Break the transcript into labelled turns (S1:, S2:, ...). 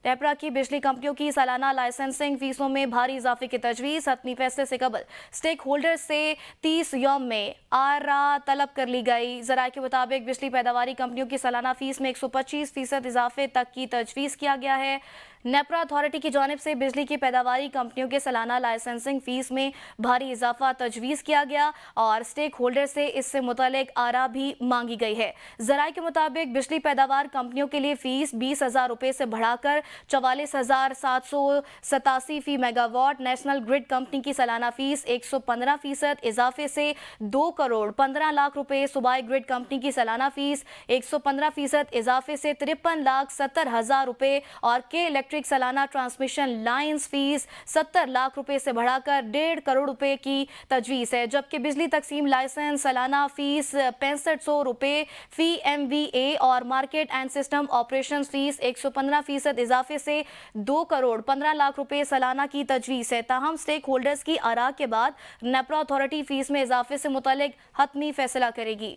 S1: नेपरा की बिजली कंपनियों की सालाना लाइसेंसिंग फीसों में भारी इजाफे की तजवीज़। हतमी फैसले से कबल स्टेक होल्डर से 30 यौम में आरा तलब कर ली गई। ज़राए के मुताबिक बिजली पैदावारी कंपनियों की सालाना फीस में 125% इजाफे तक की तजवीज़ किया गया है। नेपरा अथॉरिटी की जानिब से बिजली की पैदावारी कंपनियों के सालाना लाइसेंसिंग फीस में भारी इजाफा तजवीज़ किया गया और स्टेक होल्डर से इससे मुतल्लिक आरा भी मांगी गई है। ज़राए के मुताबिक बिजली पैदावार कंपनियों के लिए फीस 20,000 रुपये से बढ़ाकर 44,787 फी मेगावाट। नेशनल ग्रिड कंपनी की सालाना फीस 115% इजाफे से 2 करोड़ 15 लाख रुपये। सूबाई ग्रिड कंपनी की सालाना फीस 115% इजाफे से 53,70,000 रुपये और के इलेक्ट्रिक सालाना ट्रांसमिशन लाइंस फीस 70 लाख रुपए से बढ़ाकर 1.5 करोड़ रुपए की तजवीज़ है। जबकि बिजली तकसीम लाइसेंस सालाना फीस 6500 रुपए फी MVA और market and system operation fees 115% इजाफे से 2 करोड़ 15 लाख रुपए सालाना की तजवीज़ है। ताहम स्टेक होल्डर्स की आरा के बाद नेपरा अथॉरिटी फीस में इजाफे से मुतल्लिक हतमी फैसला करेगी।